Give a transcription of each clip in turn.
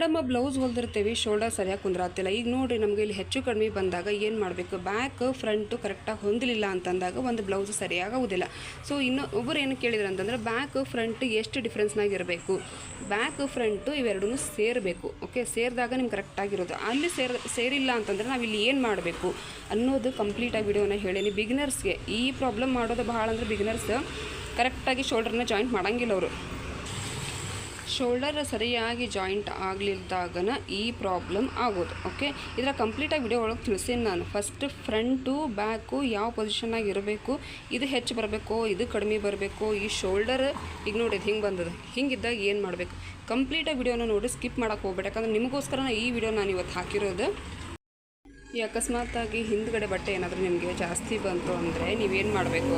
ನಮ್ಮ blouse ಹೊಲ್ದಿರ್ತೀವಿ, shoulder ಸರಿಯಾಗಿ ಕುಂದ್ರಾತಿಲ್ಲ. ಈಗ ನೋಡಿರಿ, ನಮಗೆ ಇಲ್ಲಿ ಹೆಚ್ಚು ಕಡಿಮೆ ಬಂದಾಗ ಏನು ಮಾಡಬೇಕು, ಬ್ಯಾಕ್ ಫ್ರಂಟು ಕರೆಕ್ಟಾಗಿ ಹೊಂದಲಿಲ್ಲ ಅಂತಂದಾಗ ಒಂದು ಬ್ಲೌಸ್ ಸರಿಯಾಗೋದಿಲ್ಲ. ಸೊ ಒಬ್ಬರು ಏನು ಕೇಳಿದ್ರು ಅಂತಂದರೆ, ಬ್ಯಾಕ್ ಫ್ರಂಟ್ ಎಷ್ಟು ಡಿಫ್ರೆನ್ಸ್ನಾಗ ಇರಬೇಕು, ಬ್ಯಾಕ್ ಫ್ರಂಟು ಇವೆರಡೂ ಸೇರಬೇಕು. ಓಕೆ, ಸೇರಿದಾಗ ನಿಮ್ಗೆ ಕರೆಕ್ಟಾಗಿರೋದು. ಅಲ್ಲಿ ಸೇರಿಲ್ಲ ಅಂತಂದರೆ ನಾವು ಇಲ್ಲಿ ಏನು ಮಾಡಬೇಕು ಅನ್ನೋದು ಕಂಪ್ಲೀಟಾಗಿ ವಿಡಿಯೋನ ಹೇಳೀನಿ. ಬಿಗಿನರ್ಸ್ಗೆ ಈ ಪ್ರಾಬ್ಲಮ್ ಮಾಡೋದು ಭಾಳ ಅಂದರೆ, ಬಿಗಿನರ್ಸ್ ಕರೆಕ್ಟಾಗಿ ಶೋಲ್ಡರ್ನ ಜಾಯಿಂಟ್ ಮಾಡೋಂಗಿಲ್ಲ. ಅವರು ಶೋಲ್ಡರ್ ಸರಿಯಾಗಿ ಜಾಯಿಂಟ್ ಆಗಲಿದ್ದಾಗನ ಈ ಪ್ರಾಬ್ಲಮ್ ಆಗೋದು. ಓಕೆ, ಇದರ ಕಂಪ್ಲೀಟಾಗಿ ವಿಡಿಯೋ ಒಳಗೆ ತಿಳಿಸೀನಿ ನಾನು. ಫಸ್ಟ್ ಫ್ರಂಟು ಬ್ಯಾಕು ಯಾವ ಪೊಸಿಷನ್ನಾಗಿ ಇರಬೇಕು, ಇದು ಹೆಚ್ಚು ಬರಬೇಕು, ಇದು ಕಡಿಮೆ ಬರಬೇಕು, ಈ ಶೋಲ್ಡರ್ ಈಗ ನೋಡಿದ್ದು ಹಿಂಗೆ ಬಂದದ, ಹಿಂಗಿದ್ದಾಗ ಏನು ಮಾಡಬೇಕು, ಕಂಪ್ಲೀಟಾಗಿ ವಿಡಿಯೋನ ನೋಡಿ, ಸ್ಕಿಪ್ ಮಾಡೋಕ್ಕೆ ಹೋಗ್ಬೇಡಿ. ಯಾಕಂದರೆ ನಿಮಗೋಸ್ಕರ ಈ ವಿಡಿಯೋ ನಾನು ಇವತ್ತು ಹಾಕಿರೋದು. ಈ ಅಕಸ್ಮಾತಾಗಿ ಹಿಂದ್ಗಡೆ ಬಟ್ಟೆ ಏನಾದರೂ ನಿಮಗೆ ಜಾಸ್ತಿ ಬಂತು ಅಂದರೆ ನೀವೇನು ಮಾಡಬೇಕು,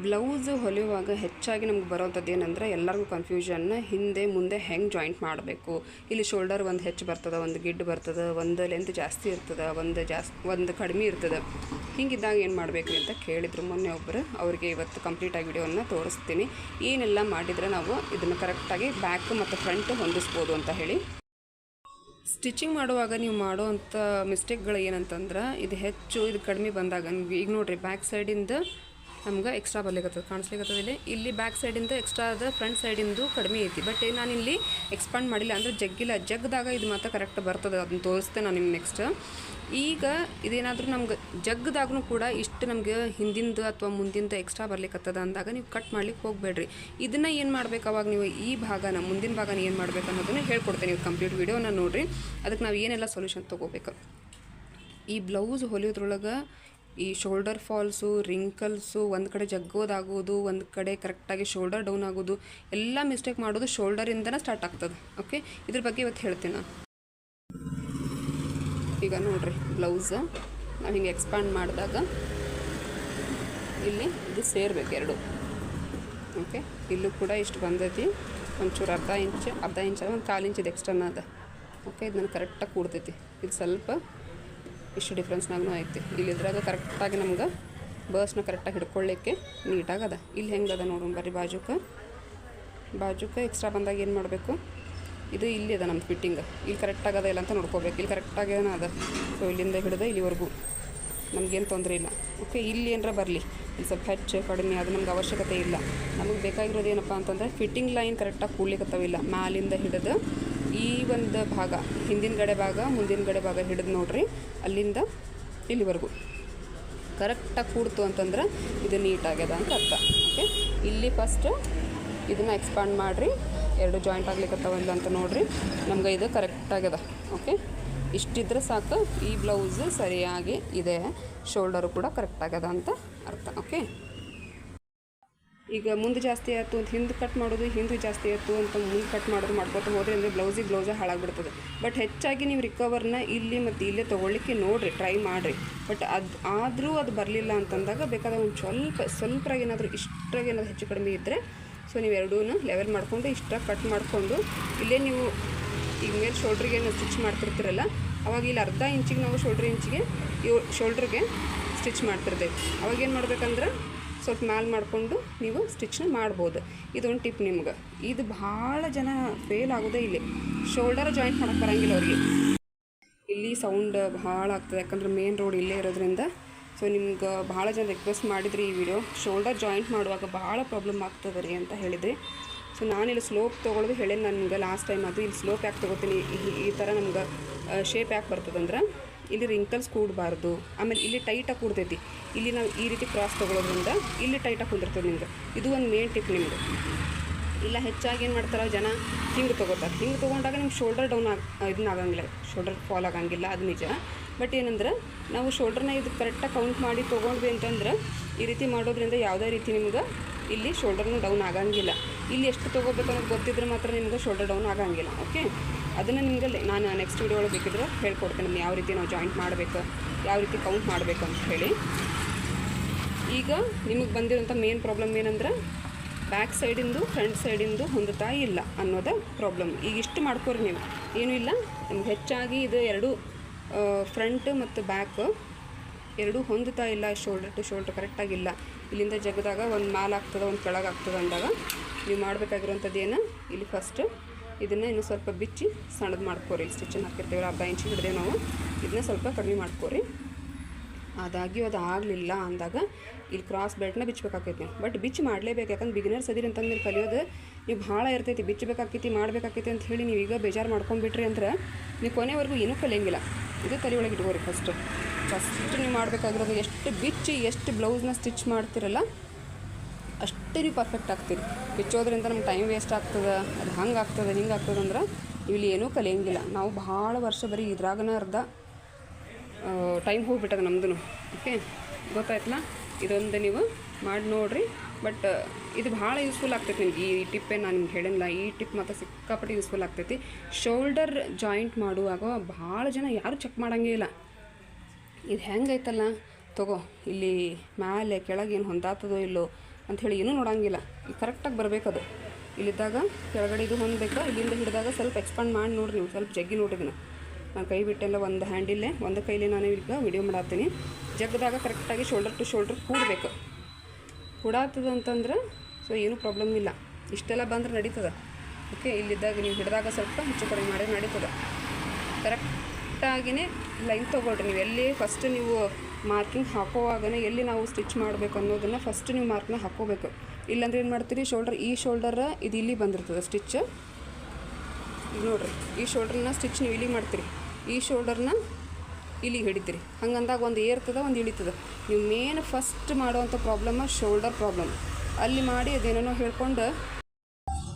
ಬ್ಲೌಸ್ ಹೊಲಿಯುವಾಗ ಹೆಚ್ಚಾಗಿ ನಮ್ಗೆ ಬರೋವಂಥದ್ದು ಏನಂದರೆ, ಎಲ್ಲರಿಗೂ ಕನ್ಫ್ಯೂಷನ್, ಹಿಂದೆ ಮುಂದೆ ಹೆಂಗೆ ಜಾಯಿಂಟ್ ಮಾಡಬೇಕು. ಇಲ್ಲಿ ಶೋಲ್ಡರ್ ಒಂದು ಹೆಚ್ಚು ಬರ್ತದೆ, ಒಂದು ಗಿಡ್ಡು ಬರ್ತದೆ, ಒಂದು ಲೆಂತ್ ಜಾಸ್ತಿ ಇರ್ತದೆ, ಒಂದು ಕಡಿಮೆ ಇರ್ತದೆ. ಹಿಂಗಿದ್ದಾಗ ಏನು ಮಾಡಬೇಕು ಅಂತ ಕೇಳಿದ್ರು ಮೊನ್ನೆ ಒಬ್ಬರು. ಅವರಿಗೆ ಇವತ್ತು ಕಂಪ್ಲೀಟಾಗಿ ವಿಡಿಯೋನ ತೋರಿಸ್ತೀನಿ, ಏನೆಲ್ಲ ಮಾಡಿದರೆ ನಾವು ಇದನ್ನು ಕರೆಕ್ಟಾಗಿ ಬ್ಯಾಕ್ ಮತ್ತು ಫ್ರಂಟ್ ಹೊಂದಿಸ್ಬೋದು ಅಂತ ಹೇಳಿ. ಸ್ಟಿಚಿಂಗ್ ಮಾಡುವಾಗ ನೀವು ಮಾಡೋವಂಥ ಮಿಸ್ಟೇಕ್ಗಳು ಏನಂತಂದ್ರೆ, ಇದು ಹೆಚ್ಚು ಇದು ಕಡಿಮೆ ಬಂದಾಗ ಈಗ ನೋಡಿರಿ, ಬ್ಯಾಕ್ ಸೈಡಿಂದ ನಮ್ಗೆ ಎಕ್ಸ್ಟ್ರಾ ಬರ್ಲಿಕ್ಕತ್ತದ, ಕಾಣಿಸ್ಲಿಕ್ಕತ್ತದ. ಇಲ್ಲಿ ಬ್ಯಾಕ್ ಸೈಡಿಂದ ಎಕ್ಸ್ಟ್ರಾ ಅದ, ಫ್ರಂಟ್ ಸೈಡಿಂದು ಕಡಿಮೆ ಐತಿ. ಬಟ್ ನಾನು ಇಲ್ಲಿ ಎಕ್ಸ್ಪಾಂಡ್ ಮಾಡಿಲ್ಲ ಅಂದರೆ ಜಗ್ಗಿಲ್ಲ. ಜಗ್ದಾಗ ಇದು ಮಾತ್ರ ಕರೆಕ್ಟ್ ಬರ್ತದೆ, ಅದನ್ನ ತೋರಿಸ್ತೇನೆ ನಾನು ನಿಮ್ಗೆ ನೆಕ್ಸ್ಟ್. ಈಗ ಇದೇನಾದರೂ ನಮ್ಗೆ ಜಗ್ಗದಾಗೂ ಕೂಡ ಇಷ್ಟು ನಮಗೆ ಹಿಂದಿಂದು ಅಥವಾ ಮುಂದಿಂದು ಎಕ್ಸ್ಟ್ರಾ ಬರ್ಲಿಕ್ಕತ್ತದ ಅಂದಾಗ ನೀವು ಕಟ್ ಮಾಡ್ಲಿಕ್ಕೆ ಹೋಗಬೇಡ್ರಿ. ಇದನ್ನು ಏನು ಮಾಡಬೇಕು, ಅವಾಗ ನೀವು ಈ ಭಾಗನ, ಮುಂದಿನ ಭಾಗನ ಏನು ಮಾಡಬೇಕು ಅನ್ನೋದನ್ನು ಹೇಳ್ಕೊಡ್ತೇನೆ. ನೀವು ಕಂಪ್ಲೀಟ್ ವಿಡಿಯೋನ ನೋಡಿರಿ. ಅದಕ್ಕೆ ನಾವು ಏನೆಲ್ಲ ಸೊಲ್ಯೂಷನ್ ತೊಗೋಬೇಕು. ಈ ಬ್ಲೌಸ್ ಹೊಲಿಯೋದ್ರೊಳಗೆ ಈ ಶೋಲ್ಡರ್ ಫಾಲ್ಸು, ರಿಂಕಲ್ಸು, ಒಂದು ಕಡೆ ಜಗ್ಗೋದಾಗೋದು, ಒಂದು ಕಡೆ ಕರೆಕ್ಟಾಗಿ ಶೋಲ್ಡರ್ ಡೌನ್ ಆಗೋದು, ಎಲ್ಲ ಮಿಸ್ಟೇಕ್ ಮಾಡೋದು ಶೋಲ್ಡರಿಂದನೇ ಸ್ಟಾರ್ಟ್ ಆಗ್ತದೆ. ಓಕೆ, ಇದ್ರ ಬಗ್ಗೆ ಇವತ್ತು ಹೇಳ್ತೀನಿ ನಾನು. ಈಗ ನೋಡಿರಿ, ಬ್ಲೌಸ್ ನಾವು ಹಿಂಗೆ ಎಕ್ಸ್ಪಾಂಡ್ ಮಾಡಿದಾಗ ಇಲ್ಲಿ ಇದು ಸೇರಬೇಕು ಎರಡು. ಓಕೆ, ಇಲ್ಲೂ ಕೂಡ ಇಷ್ಟು ಬಂದೈತಿ, ಒಂಚೂರು ಅರ್ಧ ಇಂಚ್ ಒಂದು 1/4 ಇಂಚ್ ಇದು ಎಕ್ಸ್ಟ್ರಾನ ಅದ. ಓಕೆ, ಇದನ್ನು ಕರೆಕ್ಟಾಗಿ ಕೂಡ್ತೈತಿ. ಇದು ಸ್ವಲ್ಪ ಇಷ್ಟು ಡಿಫ್ರೆನ್ಸ್ನಾಗೂ ಐತಿ. ಇಲ್ಲಿ ಇದ್ರಾಗ ಕರೆಕ್ಟಾಗಿ ನಮ್ಗೆ ಬಸ್ನ ಕರೆಕ್ಟಾಗಿ ಹಿಡ್ಕೊಳ್ಳಿಕ್ಕೆ ನೀಟಾಗದ. ಇಲ್ಲಿ ಹೆಂಗೆ ಅದ ನೋಡೋಣ ಬರ್ರಿ. ಬಾಜುಕ್ಕೆ ಎಕ್ಸ್ಟ್ರಾ ಬಂದಾಗ ಏನು ಮಾಡಬೇಕು, ಇದು ಇಲ್ಲಿ ಅದ ನಮ್ಮ ಫಿಟ್ಟಿಂಗ್, ಇಲ್ಲಿ ಕರೆಕ್ಟಾಗದ ಇಲ್ಲ ಅಂತ ನೋಡ್ಕೋಬೇಕು. ಇಲ್ಲಿ ಕರೆಕ್ಟಾಗಿ ಏನೋ ಅದ. ಸೊ ಇಲ್ಲಿಂದ ಹಿಡಿದು ಇಲ್ಲಿವರೆಗೂ ನಮಗೇನು ತೊಂದರೆ ಇಲ್ಲ. ಓಕೆ, ಇಲ್ಲಿ ಏನಾರ ಬರಲಿ, ಇಲ್ಲಿ ಸ್ವಲ್ಪ ಹೆಚ್ಚು ಕಡಿಮೆ ಅದು ನಮ್ಗೆ ಅವಶ್ಯಕತೆ ಇಲ್ಲ. ನಮಗೆ ಬೇಕಾಗಿರೋದು ಏನಪ್ಪ ಅಂತಂದರೆ, ಫಿಟ್ಟಿಂಗ್ ಲೈನ್ ಕರೆಕ್ಟಾಗಿ ಕೂಡ್ಲಿಕ್ಕತ್ತವಿಲ್ಲ. ಮ್ಯಾಲಿಂದ ಹಿಡಿದು ಈ ಒಂದು ಭಾಗ, ಹಿಂದಿನ ಗಡೆ ಭಾಗ, ಮುಂದಿನ ಗಡೆ ಭಾಗ ಹಿಡಿದು ನೋಡ್ರಿ, ಅಲ್ಲಿಂದ ಇಲ್ಲಿವರೆಗೂ ಕರೆಕ್ಟಾಗಿ ಕೂಡ್ತು ಅಂತಂದ್ರೆ ಇದು ನೀಟಾಗ್ಯದ ಅಂತ ಅರ್ಥ. ಓಕೆ, ಇಲ್ಲಿ ಫಸ್ಟು ಇದನ್ನು ಎಕ್ಸ್ಪಾಂಡ್ ಮಾಡಿರಿ, ಎರಡು ಜಾಯಿಂಟ್ ಆಗ್ಲಿಕ್ಕತ್ತವಿಲ್ಲ ಅಂತ ನೋಡಿರಿ, ನಮ್ಗೆ ಇದು ಕರೆಕ್ಟಾಗ್ಯದ. ಓಕೆ, ಇಷ್ಟಿದ್ರೆ ಸಾಕು, ಈ ಬ್ಲೌಸು ಸರಿಯಾಗಿ ಇದೆ, ಶೋಲ್ಡರು ಕೂಡ ಕರೆಕ್ಟಾಗ್ಯದ ಅಂತ ಅರ್ಥ. ಓಕೆ, ಈಗ ಮುಂದೆ ಜಾಸ್ತಿ ಆಯಿತು ಅಂತ ಹಿಂದೆ ಕಟ್ ಮಾಡೋದು, ಹಿಂದೆ ಜಾಸ್ತಿ ಆಯಿತು ಅಂತ ಮುಂದೆ ಕಟ್ ಮಾಡೋದು ಮಾಡ್ಕೊತ ಹೋದರೆ ಅಂದರೆ ಬ್ಲೌಸೇ ಹಾಳಾಗ್ಬಿಡ್ತದೆ. ಬಟ್ ಹೆಚ್ಚಾಗಿ ನೀವು ರಿಕವರ್ನ ಇಲ್ಲಿ ಮತ್ತು ಇಲ್ಲೇ ತೊಗೊಳ್ಳಿಕ್ಕೆ ನೋಡಿರಿ, ಟ್ರೈ ಮಾಡಿರಿ. ಬಟ್ ಆದರೂ ಅದು ಬರಲಿಲ್ಲ ಅಂತಂದಾಗ ಬೇಕಾದಾಗ ಒಂದು ಸ್ವಲ್ಪರಾಗಿ ಏನಾದರೂ ಇಷ್ಟ್ರಾಗಿ ಏನಾದರೂ ಹೆಚ್ಚು ಕಡಿಮೆ ಇದ್ದರೆ, ಸೊ ನೀವು ಎರಡೂ ಲೆವೆಲ್ ಮಾಡಿಕೊಂಡು ಇಷ್ಟಾಗಿ ಕಟ್ ಮಾಡಿಕೊಂಡು, ಇಲ್ಲೇ ನೀವು ಈಗ ಮೇಲೆ ಶೋಲ್ಡ್ರಿಗೆ ನಾವು ಸ್ಟಿಚ್ ಮಾಡ್ತಿರ್ತೀರಲ್ಲ, ಅವಾಗ ಇಲ್ಲಿ ಅರ್ಧ ಇಂಚಿಗೆ ನಾವು ಶೋಲ್ಡ್ರಿಗೆ ಸ್ಟಿಚ್ ಮಾಡ್ತಿರ್ತೇವೆ. ಅವಾಗೇನು ಮಾಡ್ಬೇಕಂದ್ರೆ, ಸ್ವಲ್ಪ ಮ್ಯಾಲೆ ಮಾಡಿಕೊಂಡು ನೀವು ಸ್ಟಿಚ್ನ ಮಾಡ್ಬೋದು. ಇದೊಂದು ಟಿಪ್ ನಿಮ್ಗೆ. ಇದು ಭಾಳ ಜನ ಫೇಲ್ ಆಗೋದೇ ಇಲ್ಲಿ, ಶೋಲ್ಡರ್ ಜಾಯಿಂಟ್ ಮಾಡೋಕ್ಕೆ ಬರೋಂಗಿಲ್ಲ ಅವ್ರಿಗೆ. ಇಲ್ಲಿ ಸೌಂಡ್ ಭಾಳ ಆಗ್ತದೆ, ಯಾಕಂದ್ರೆ ಮೇನ್ ರೋಡ್ ಇಲ್ಲೇ ಇರೋದ್ರಿಂದ. ಸೊ ನಿಮ್ಗೆ ಭಾಳ ಜನ ರಿಕ್ವೆಸ್ಟ್ ಮಾಡಿದ್ರಿ ಈ ವಿಡಿಯೋ, ಶೋಲ್ಡರ್ ಜಾಯಿಂಟ್ ಮಾಡುವಾಗ ಭಾಳ ಪ್ರಾಬ್ಲಮ್ ಆಗ್ತದೆ ರೀ ಅಂತ ಹೇಳಿದ್ರಿ. ಸೊ ನಾನಿಲ್ಲಿ ಸ್ಲೋಪ್ ತೊಗೊಳ್ಳೋದು ಹೇಳೇನು ನನಗೆ ಲಾಸ್ಟ್ ಟೈಮ್. ಅದು ಇಲ್ಲಿ ಸ್ಲೋಪ್ ಯಾಕೆ ತೊಗೋತೀನಿ, ಈ ಥರ ನಮ್ಗೆ ಶೇಪ್ ಯಾಕೆ ಬರ್ತದಂದ್ರೆ, ಇಲ್ಲಿ ರಿಂಕಲ್ಸ್ ಕೂಡಬಾರ್ದು. ಆಮೇಲೆ ಇಲ್ಲಿ ಟೈಟಾಗಿ ಕೂಡ್ತೈತಿ. ಇಲ್ಲಿ ನಾವು ಈ ರೀತಿ ಕ್ರಾಸ್ ತೊಗೊಳೋದ್ರಿಂದ ಇಲ್ಲಿ ಟೈಟಾಗಿ ಕುಂದಿರ್ತದೆ ನಿಮ್ಗೆ. ಇದು ಒಂದು ಮೇನ್ ಟಿಪ್ ನಿಮ್ಗೆ. ಇಲ್ಲ ಹೆಚ್ಚಾಗಿ ಏನು ಮಾಡ್ತಾರೆ ಜನ, ಹಿಂಗೆ ತೊಗೋತಾರೆ. ಹಿಂಗೆ ತೊಗೊಂಡಾಗ ನಿಮ್ಗೆ ಶೋಲ್ಡರ್ ಡೌನ್ ಆಗಂಗಿಲ್ಲ, ಶೋಲ್ಡರ್ ಫಾಲ್ ಆಗಂಗಿಲ್ಲ, ಅದು ನಿಜ. ಬಟ್ ಏನಂದ್ರೆ, ನಾವು ಶೋಲ್ಡರ್ನ ಇದು ಕರೆಕ್ಟಾಗಿ ಕೌಂಟ್ ಮಾಡಿ ತೊಗೊಂಡ್ವಿ ಅಂತಂದ್ರೆ, ಈ ರೀತಿ ಮಾಡೋದ್ರಿಂದ ಯಾವುದೇ ರೀತಿ ನಿಮ್ಗೆ ಇಲ್ಲಿ ಶೋಲ್ಡರ್ನೂ ಡೌನ್ ಆಗಂಗಿಲ್ಲ. ಇಲ್ಲಿ ಎಷ್ಟು ತೊಗೋಬೇಕು ಅನ್ನೋದು ಗೊತ್ತಿದ್ರೆ ಮಾತ್ರ ನಿಮ್ಗೆ ಶೋಲ್ಡರ್ ಡೌನ್ ಆಗಂಗಿಲ್ಲ. ಓಕೆ, ಅದನ್ನು ನಿಮಗೆ ನಾನು ನೆಕ್ಸ್ಟ್ ವಿಡಿಯೋ ಒಳಗೆ ಬೇಕಿದ್ರೆ ಹೇಳ್ಕೊಡ್ತೇನೆ, ಯಾವ ರೀತಿ ನಾವು ಜಾಯಿಂಟ್ ಮಾಡಬೇಕು, ಯಾವ ರೀತಿ ಕೌಂಟ್ ಮಾಡಬೇಕು ಅಂತ ಹೇಳಿ. ಈಗ ನಿಮಗೆ ಬಂದಿರೋಂಥ ಮೇನ್ ಪ್ರಾಬ್ಲಮ್ ಏನಂದ್ರೆ, ಬ್ಯಾಕ್ ಸೈಡಿಂದು ಫ್ರಂಟ್ ಸೈಡಿಂದು ಹೊಂದುತ್ತಾ ಇಲ್ಲ ಅನ್ನೋದು ಪ್ರಾಬ್ಲಮ್. ಈಗ ಇಷ್ಟು ಮಾಡ್ಕೊರಿ ನೀವು, ಏನೂ ಇಲ್ಲ. ನಮ್ಗೆ ಹೆಚ್ಚಾಗಿ ಇದು ಎರಡು ಫ್ರಂಟ್ ಮತ್ತು ಬ್ಯಾಕ್ ಎರಡೂ ಹೊಂದುತ್ತಾ ಇಲ್ಲ, ಶೋಲ್ಡರ್ ಟು ಶೋಲ್ಡರ್ ಕರೆಕ್ಟಾಗಿಲ್ಲ. ಇಲ್ಲಿಂದ ಜಗದಾಗ ಒಂದು ಮ್ಯಾಲೆ ಆಗ್ತದೆ, ಒಂದು ಕೆಳಗೆ ಆಗ್ತದೆ ಅಂದಾಗ ನೀವು ಮಾಡಬೇಕಾಗಿರೋಂಥದ್ದು ಏನು, ಇಲ್ಲಿ ಫಸ್ಟ್ ಇದನ್ನು ಇನ್ನೂ ಸ್ವಲ್ಪ ಬಿಚ್ಚಿ ಸಣ್ಣದು ಮಾಡ್ಕೋರಿ. ಸ್ಟಿಚ್ಚನ್ನು ಹಾಕಿರ್ತೀವಿ, ಅರ್ಧ ಇಂಚ್ ಹಿಡಿದೇವೆ ನಾವು. ಇದನ್ನ ಸ್ವಲ್ಪ ಕಡಿಮೆ ಮಾಡ್ಕೋರಿ. ಅದಾಗಿ ಅದು ಆಗಲಿಲ್ಲ ಅಂದಾಗ ಇಲ್ಲಿ ಕ್ರಾಸ್ ಬೆಲ್ಟ್ನ ಬಿಚ್ಚಬೇಕಾಕೈತಿ ನೀವು. ಬಟ್ ಬಿಚ್ಚಿ ಮಾಡಲೇಬೇಕು, ಯಾಕಂದ್ರೆ ಬಿಗಿನರ್ಸ್ ಅದಿರಿ ಅಂತಂದ್ರೆ ನೀವು ಕಲಿಯೋದು ನೀವು ಭಾಳ ಇರ್ತೈತಿ. ಬಿಚ್ಚಬೇಕಾಕೈತಿ ಮಾಡಬೇಕಾಕೈತಿ ಅಂತ ಹೇಳಿ ನೀವು ಈಗ ಬೇಜಾರು ಮಾಡ್ಕೊಂಡ್ಬಿಟ್ರಿ ಅಂದ್ರೆ ನೀವು ಕೊನೆವರೆಗೂ ಏನೂ ಕಲಿಯಂಗಿಲ್ಲ. ಇದು ತಲೆ ಒಳಗೆ ಇಟ್ಕೋರಿ. ಫಸ್ಟ್ ನೀವು ಮಾಡಬೇಕಾಗಿರೋದು ಎಷ್ಟು ಬಿಚ್ಚಿ ಎಷ್ಟು ಬ್ಲೌಸ್ನ ಸ್ಟಿಚ್ ಮಾಡ್ತಿರಲ್ಲ ಅಷ್ಟೇ ನೀವು ಪರ್ಫೆಕ್ಟ್ ಆಗ್ತೀರಿ. ಬಿಚ್ಚೋದ್ರಿಂದ ನಮ್ಗೆ ಟೈಮ್ ವೇಸ್ಟ್ ಆಗ್ತದೆ, ಅದು ಹಂಗೆ ಆಗ್ತದೆ ಹಿಂಗೆ ಆಗ್ತದೆ ಅಂದ್ರೆ ಇಲ್ಲಿ ಏನೂ ಕಲಿಯಂಗಿಲ್ಲ. ನಾವು ಭಾಳ ವರ್ಷ ಬರೀ ಇದ್ರಾಗನ ಅರ್ಧ ಟೈಮ್ ಹೋಗ್ಬಿಟ್ಟದ ನಮ್ದು. ಓಕೆ, ಗೊತ್ತಾಯ್ತಲ್ಲ? ಇದೊಂದು ನೀವು ಮಾಡಿ ನೋಡಿರಿ. ಬಟ್ ಇದು ಭಾಳ ಯೂಸ್ಫುಲ್ ಆಗ್ತೈತಿ ನಿಮ್ಗೆ. ಈ ಟಿಪ್ಪೇ ನಾನು ನಿಮ್ಗೆ ಹೇಳಿಲ್ಲ, ಈ ಟಿಪ್ ಮಾತ್ರ ಸಿಕ್ಕಾಪಟ್ಟೆ ಯೂಸ್ಫುಲ್ ಆಗ್ತೈತಿ. ಶೋಲ್ಡರ್ ಜಾಯಿಂಟ್ ಮಾಡುವಾಗ ಭಾಳ ಜನ ಯಾರೂ ಚೆಕ್ ಮಾಡೋಂಗೇ ಇಲ್ಲ. ಇದು ಹೆಂಗೈತಲ್ಲ ತಗೋ, ಇಲ್ಲಿ ಮೇಲೆ ಕೆಳಗೆ ಏನು ಹೊಂದಾತದೋ ಇಲ್ಲೋ ಅಂಥೇಳಿ ಏನೂ ನೋಡೋಂಗಿಲ್ಲ. ಕರೆಕ್ಟಾಗಿ ಬರಬೇಕದು. ಇಲ್ಲಿದ್ದಾಗ ಕೆಳಗಡೆ ಇದು ಹೊಂದಬೇಕು. ಇಲ್ಲಿಂದ ಹಿಡಿದಾಗ ಸ್ವಲ್ಪ ಎಕ್ಸ್ಪಾಂಡ್ ಮಾಡಿ ನೋಡಿರಿ ನೀವು, ಸ್ವಲ್ಪ ಜಗ್ಗಿ ನೋಡಿರಿ. ನಾನು ಕೈ ಬಿಟ್ಟೆಲ್ಲ ಒಂದು ಹ್ಯಾಂಡಿಲ್ಲೇ ಒಂದು ಕೈಲಿ ನಾನು ಈಗ ವಿಡಿಯೋ ಮಾಡತ್ತೀನಿ. ಜಗ್ಗದಾಗ ಕರೆಕ್ಟಾಗಿ ಶೋಲ್ಡರ್ ಟು ಶೋಲ್ಡರ್ ಕೂಡಬೇಕು. ಕೂಡಾತದ ಅಂತಂದ್ರೆ ಸೊ ಏನೂ ಪ್ರಾಬ್ಲಮ್ ಇಲ್ಲ. ಇಷ್ಟೆಲ್ಲ ಬಂದ್ರೆ ನಡೀತದೆ. ಓಕೆ, ಇಲ್ಲಿದ್ದಾಗ ನೀವು ಹಿಡಿದಾಗ ಸ್ವಲ್ಪ ಹೆಚ್ಚು ಕಡಿಮೆ ಮಾಡಿದ್ರೆ ನಡೀತದೆ. ಕರೆಕ್ಟಾಗಿಯೇ ಲೈನ್ ತೊಗೊಳ್ರಿ. ನೀವು ಎಲ್ಲಿ ಫಸ್ಟ್ ನೀವು ಮಾರ್ಕಿಂಗ್ ಹಾಕೋವಾಗನೇ ಎಲ್ಲಿ ನಾವು ಸ್ಟಿಚ್ ಮಾಡಬೇಕು ಅನ್ನೋದನ್ನು ಫಸ್ಟ್ ನೀವು ಮಾರ್ಕ್ನ ಹಾಕ್ಕೋಬೇಕು. ಇಲ್ಲಾಂದ್ರೆ ಏನು ಮಾಡ್ತೀರಿ, ಶೋಲ್ಡರ್ ಈ ಶೋಲ್ಡರ್ ಇದು ಇಲ್ಲಿ ಬಂದಿರ್ತದೆ ಸ್ಟಿಚ್. ಈಗ ನೋಡಿರಿ, ಈ ಶೋಲ್ಡ್ರನ್ನ ಸ್ಟಿಚ್ ನೀವು ಇಲ್ಲಿಗೆ ಮಾಡ್ತೀರಿ, ಈ ಶೋಲ್ಡರ್ನ ಇಲ್ಲಿಗೆ ಹಿಡಿತೀರಿ. ಹಂಗಂದಾಗ ಒಂದು ಏರ್ತದೆ ಒಂದು ಇಳಿತದೆ. ನೀವು ಮೇನ್ ಫಸ್ಟ್ ಮಾಡೋವಂಥ ಪ್ರಾಬ್ಲಮ್ಮ ಶೋಲ್ಡರ್ ಪ್ರಾಬ್ಲಮ್. ಅಲ್ಲಿ ಮಾಡಿ ಅದೇನೇನೋ ಹೇಳ್ಕೊಂಡು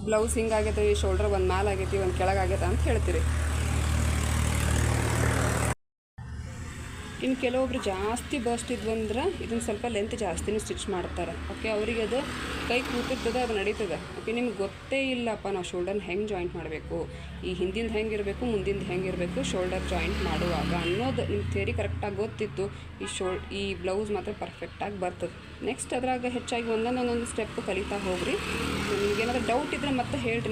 ಬ್ಲೌಸ್ ಹಿಂಗಾಗೈತೆ, ಈ ಶೋಲ್ಡರ್ ಒಂದು ಮ್ಯಾಲೆ ಆಗೈತಿ ಒಂದು ಕೆಳಗಾಗೈತೆ ಅಂತ ಹೇಳ್ತೀರಿ. ಇನ್ನು ಕೆಲವೊಬ್ರು ಜಾಸ್ತಿ ಬಸ್ಟ್ ಇದ್ವಂದ್ರೆ ಇದನ್ನು ಸ್ವಲ್ಪ ಲೆಂತ್ ಜಾಸ್ತಿನೂ ಸ್ಟಿಚ್ ಮಾಡ್ತಾರೆ. ಓಕೆ, ಅವರಿಗೆ ಅದು ಕೈ ಕೂತಿರ್ತದೆ, ಅದು ನಡೀತದೆ. ಓಕೆ, ನಿಮ್ಗೆ ಗೊತ್ತೇ ಇಲ್ಲಪ್ಪ ನಾವು ಶೋಲ್ಡರ್ನ ಹೆಂಗೆ ಜಾಯಿಂಟ್ ಮಾಡಬೇಕು, ಈ ಹಿಂದಿಂದ ಹೆಂಗಿರಬೇಕು ಮುಂದಿಂದ ಹೆಂಗಿರಬೇಕು ಶೋಲ್ಡರ್ ಜಾಯಿಂಟ್ ಮಾಡುವಾಗ ಅನ್ನೋದು ನಿಮ್ಮ ಥಿಯರಿ ಕರೆಕ್ಟಾಗಿ ಗೊತ್ತಿತ್ತು, ಈ ಬ್ಲೌಸ್ ಮಾತ್ರ ಪರ್ಫೆಕ್ಟಾಗಿ ಬರ್ತದೆ. ನೆಕ್ಸ್ಟ್ ಅದ್ರಾಗ ಹೆಚ್ಚಾಗಿ ಒಂದೊಂದೊಂದೊಂದು ಸ್ಟೆಪ್ ಕಲಿತಾ ಹೋಗ್ರಿ. ನಿಮಗೇನಾದ್ರೂ ಡೌಟ್ ಇದ್ದರೆ ಮತ್ತೆ ಹೇಳ್ರಿ,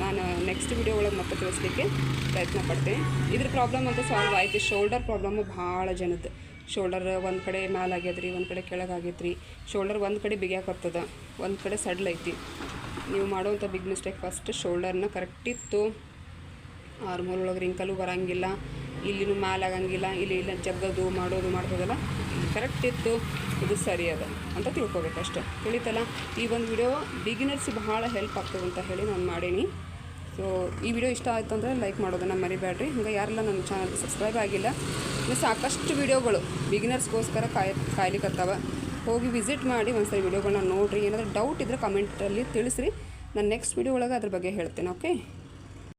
ನಾನು ನೆಕ್ಸ್ಟ್ ವಿಡಿಯೋ ಒಳಗೆ ಮತ್ತೆ ತಿಳಿಸ್ಲಿಕ್ಕೆ ಪ್ರಯತ್ನ ಪಡ್ತೀನಿ. ಇದ್ರ ಪ್ರಾಬ್ಲಮ್ ಅಂತ ಸಾಲ್ವ್ ಆಯಿತು. ಶೋಲ್ಡರ್ ಪ್ರಾಬ್ಲಮ್ಮು ಭಾಳ ಜನದ್ದು. ಶೋಲ್ಡರ್ ಒಂದು ಕಡೆ ಮ್ಯಾಲೆ ಆಗ್ಯದ್ರಿ, ಒಂದು ಕಡೆ ಕೆಳಗಾಗೈತ್ರಿ. ಶೋಲ್ಡರ್ ಒಂದು ಕಡೆ ಬಿಗ್ಯಾಕತ್ತದ, ಒಂದು ಕಡೆ ಸಡ್ಲೈತಿ. ನೀವು ಮಾಡೋವಂಥ ಬಿಗ್ ಮಿಸ್ಟೇಕ್ ಫಸ್ಟ್ ಶೋಲ್ಡರ್ನ ಕರೆಕ್ಟಿತ್ತು. ಆರ್ಮೋಲ್ ಒಳಗೆ ರಿಂಕಲು ಬರೋಂಗಿಲ್ಲ, ಇಲ್ಲಿನೂ ಮ್ಯಾಲೆ ಆಗಂಗಿಲ್ಲ, ಇಲ್ಲಿ ಇಲ್ಲ ಜಗ್ಗದು ಮಾಡ್ತದಲ್ಲ, ಕರೆಕ್ಟ್ ಇತ್ತು, ಇದು ಸರಿ ಅದ ಅಂತ ತಿಳ್ಕೊಬೇಕಷ್ಟೆ. ತಿಳಿತಲ್ಲ? ಈ ಒಂದು ವಿಡಿಯೋ ಬಿಗಿನರ್ಸಿಗೆ ಭಾಳ ಹೆಲ್ಪ್ ಆಗ್ತದೆ ಅಂತ ಹೇಳಿ ನಾನು ಮಾಡೀನಿ. ಸೊ ಈ ವಿಡಿಯೋ ಇಷ್ಟ ಆಯಿತು ಅಂದರೆ ಲೈಕ್ ಮಾಡೋದನ್ನು ಮರಿಬೇಡ್ರಿ. ಹಂಗೆ ಯಾರೆಲ್ಲ ನನ್ನ ಚಾನಲ್ಗೆ ಸಬ್ಸ್ಕ್ರೈಬ್ ಆಗಿಲ್ಲ, ಇನ್ನು ಸಾಕಷ್ಟು ವಿಡಿಯೋಗಳು ಬಿಗಿನರ್ಸ್ಗೋಸ್ಕರ ಕಾಯ್ಲಿಕ್ಕತ್ತವ. ಹೋಗಿ ವಿಸಿಟ್ ಮಾಡಿ ಒಂದ್ಸರಿ ವಿಡಿಯೋಗಳನ್ನ ನೋಡಿರಿ. ಏನಾದರೂ ಡೌಟ್ ಇದ್ದರೆ ಕಮೆಂಟಲ್ಲಿ ತಿಳಿಸ್ರಿ. ನಾನು ನೆಕ್ಸ್ಟ್ ವಿಡಿಯೋ ಒಳಗೆ ಅದ್ರ ಬಗ್ಗೆ ಹೇಳ್ತೇನೆ. ಓಕೆ.